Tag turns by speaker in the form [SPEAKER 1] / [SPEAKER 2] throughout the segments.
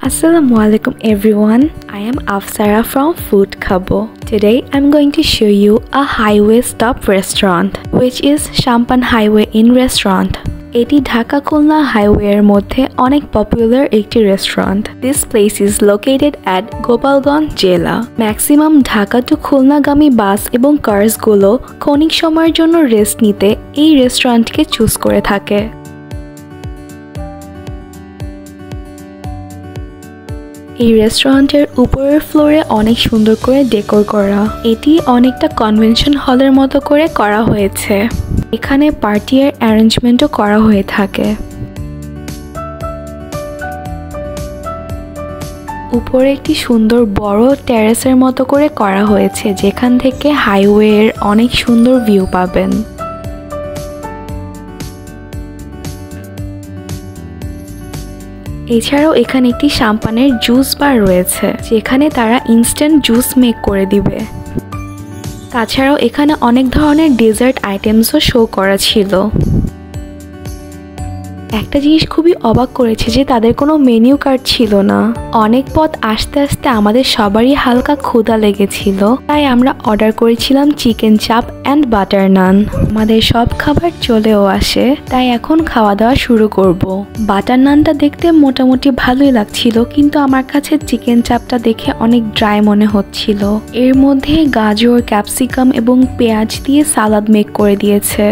[SPEAKER 1] Assalamualaikum everyone, I am Afsara from Food Khabo. Today I'm going to show you a highway stop restaurant which is Sampan Highway Inn restaurant. এটি ঢাকা খুলনা হাইওয়ের মধ্যে অনেক popular একটি restaurant. This place is located at Gopalganj জেলা. Maximum Dhaka two খুলনাগামী বাস এবং কার্সগুলো ক্ষণিক সময়ের জন্য রেস্ট নিতে এই রেস্টুরেন্টকে চুজ করে থাকে. এই রেস্টুরেন্টের উপরের ফ্লোরে অনেক সুন্দর করে ডেকোর করা. এটি অনেকটা কনভেনশন হলের মতো করে করা হয়েছে. এখানে পার্টির অ্যারেঞ্জমেন্টও করা হয়ে থাকে. উপরে একটি সুন্দর বড় টেরেসের মতো করে করা হয়েছে যেখান থেকে হাইওয়ের অনেক সুন্দর ভিউ পাবেন. এছাড়াও এখানে একটি শাম্পানের জুস বার রয়েছে যেখানে তারা ইনস্ট্যান্ট জুস মেক করে দিবে. তাছাড়াও এখানে অনেক ধরনের ডেজার্ট আইটেমসও শো করা ছিল. একটা জিনিস খুবই অবাক করেছে যে তাদের কোনো মেনু কার্ড ছিল না. অনেক পথ আসতে আসতে আমাদের সবারই হালকা ক্ষুধা লেগেছিল, তাই আমরা অর্ডার করেছিলাম চিকেন চাপ অ্যান্ড বাটার নান. আমাদের সব খাবার চলেও আসে, তাই এখন খাওয়া দাওয়া শুরু করব. বাটার নানটা দেখতে মোটামুটি ভালোই লাগছিল, কিন্তু আমার কাছে চিকেন চাপটা দেখে অনেক ড্রাই মনে হচ্ছিল. এর মধ্যে গাজর, ক্যাপসিকাম এবং পেঁয়াজ দিয়ে সালাদ মেক করে দিয়েছে.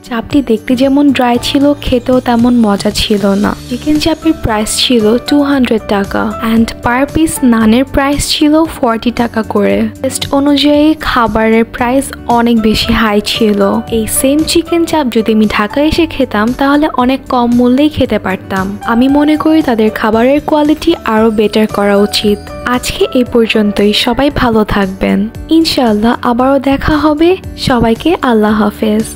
[SPEAKER 1] চাপটি দেখতে যেমন ড্রাই ছিল, খেতেও তেমন মজা ছিল না. চিকেন চাপের প্রাইস ছিল 200 টাকা অ্যান্ড পার পিস নানের প্রাইস ছিল 40 টাকা করে. টেস্ট অনুযায়ী খাবারের প্রাইস অনেক বেশি হাই ছিল. এই সেম চিকেন চাপ যদি আমি ঢাকায় এসে খেতাম তাহলে অনেক কম মূল্যেই খেতে পারতাম. আমি মনে করি তাদের খাবারের কোয়ালিটি আরো বেটার করা উচিত. আজকে এই পর্যন্তই. সবাই ভালো থাকবেন. ইনশাআল্লাহ আবারও দেখা হবে. সবাইকে আল্লাহ হাফেজ.